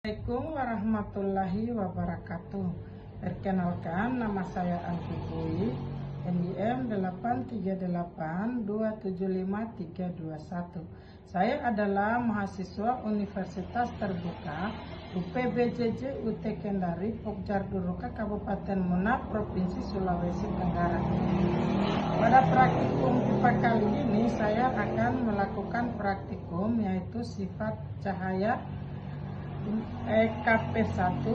Assalamualaikum warahmatullahi wabarakatuh. Perkenalkan, nama saya Angki Pui, NIM 838275321. Saya adalah mahasiswa Universitas Terbuka UPBJJ UT Kendari, Pokjar Duruka, Kabupaten Muna, Provinsi Sulawesi Tenggara. Pada praktikum IPA kali ini saya akan melakukan praktikum yaitu sifat cahaya EKP1,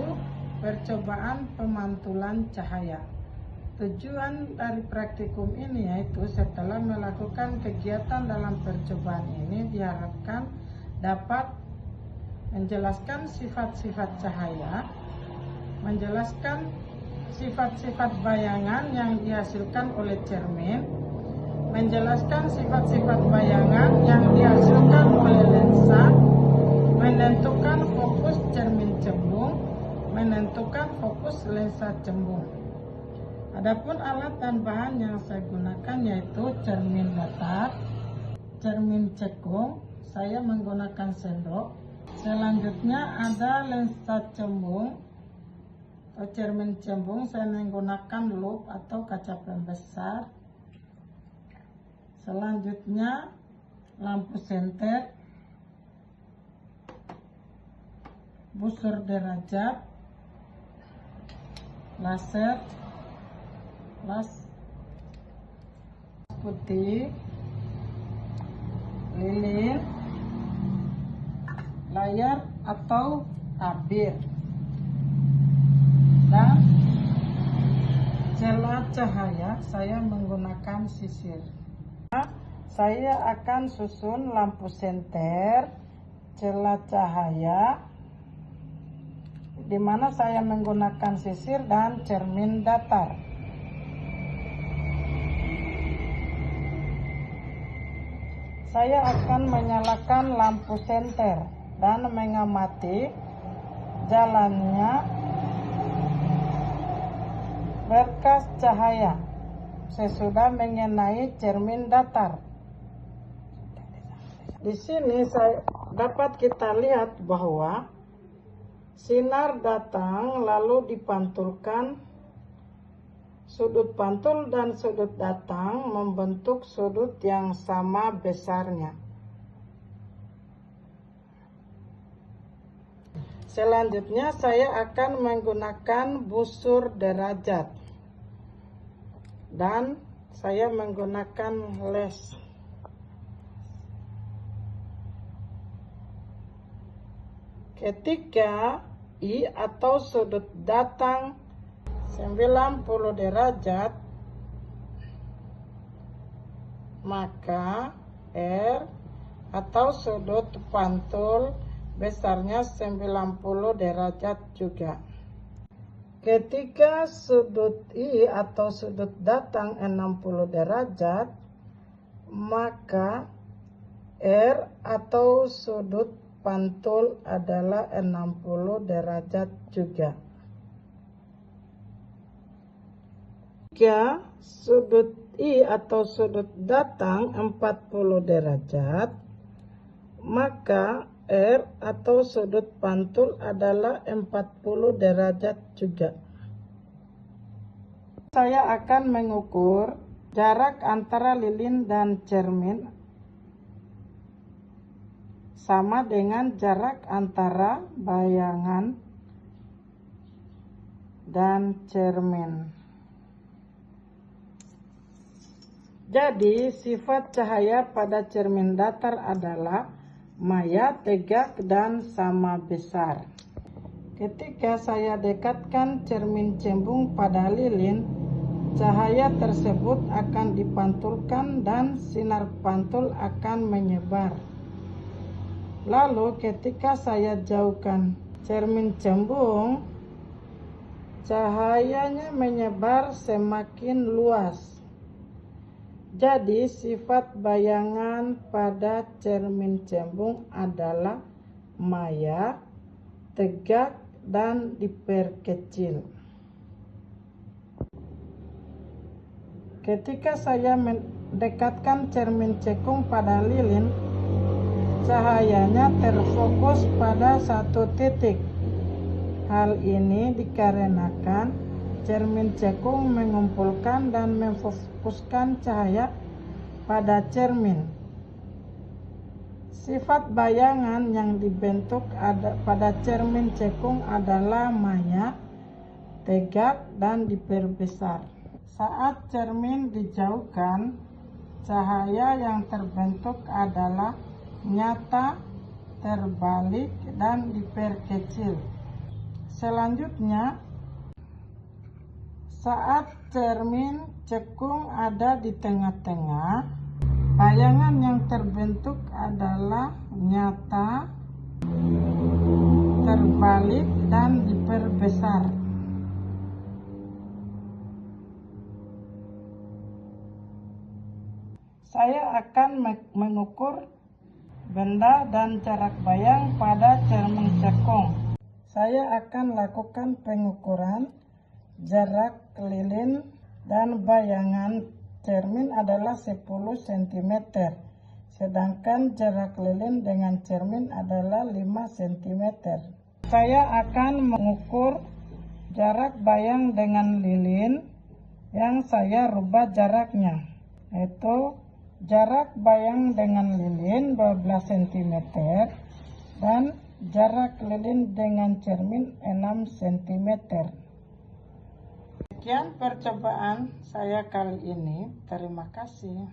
percobaan pemantulan cahaya. Tujuan dari praktikum ini yaitu setelah melakukan kegiatan dalam percobaan ini diharapkan dapat menjelaskan sifat-sifat cahaya, menjelaskan sifat-sifat bayangan yang dihasilkan oleh cermin, menjelaskan sifat-sifat bayangan yang dihasilkan oleh lensa, menentukan fokus cermin cembung, menentukan fokus lensa cembung. Adapun alat dan bahan yang saya gunakan yaitu cermin datar, cermin cekung, saya menggunakan sendok. Selanjutnya ada lensa cembung atau cermin cembung, saya menggunakan loupe atau kaca pembesar. Selanjutnya lampu senter, busur derajat, laser, las putih, lilin, layar atau tabir, dan celah cahaya saya menggunakan sisir. Saya akan susun lampu senter, celah cahaya, di mana saya menggunakan sisir dan cermin datar. Saya akan menyalakan lampu senter dan mengamati jalannya berkas cahaya sesudah mengenai cermin datar. Di sini dapat kita lihat bahwa sinar datang lalu dipantulkan. Sudut pantul dan sudut datang membentuk sudut yang sama besarnya. Selanjutnya saya akan menggunakan busur derajat dan saya menggunakan les. Ketika I atau sudut datang 90 derajat, maka R atau sudut pantul besarnya 90 derajat juga. Ketika sudut I atau sudut datang 60 derajat, maka R atau sudut pantul adalah 60 derajat juga. Jika sudut I atau sudut datang 40 derajat, maka R atau sudut pantul adalah 40 derajat juga. Saya akan mengukur jarak antara lilin dan cermin sama dengan jarak antara bayangan dan cermin. Jadi sifat cahaya pada cermin datar adalah maya, tegak, dan sama besar. Ketika saya dekatkan cermin cembung pada lilin, cahaya tersebut akan dipantulkan dan sinar pantul akan menyebar. Lalu ketika saya jauhkan cermin cembung, cahayanya menyebar semakin luas. Jadi sifat bayangan pada cermin cembung adalah maya, tegak, dan diperkecil. Ketika saya mendekatkan cermin cekung pada lilin, cahayanya terfokus pada satu titik. Hal ini dikarenakan cermin cekung mengumpulkan dan memfokuskan cahaya pada cermin. Sifat bayangan yang dibentuk pada cermin cekung adalah maya, tegak, dan diperbesar. Saat cermin dijauhkan, cahaya yang terbentuk adalah nyata, terbalik, dan diperkecil. Selanjutnya, saat cermin cekung ada di tengah-tengah, bayangan yang terbentuk adalah nyata, terbalik, dan diperbesar. Saya akan mengukur benda dan jarak bayang pada cermin cekung. Saya akan lakukan pengukuran jarak lilin dan bayangan cermin adalah 10 cm, sedangkan jarak lilin dengan cermin adalah 5 cm. Saya akan mengukur jarak bayang dengan lilin yang saya rubah jaraknya, yaitu jarak bayang dengan lilin 12 cm dan jarak lilin dengan cermin 6 cm. Sekian percobaan saya kali ini. Terima kasih.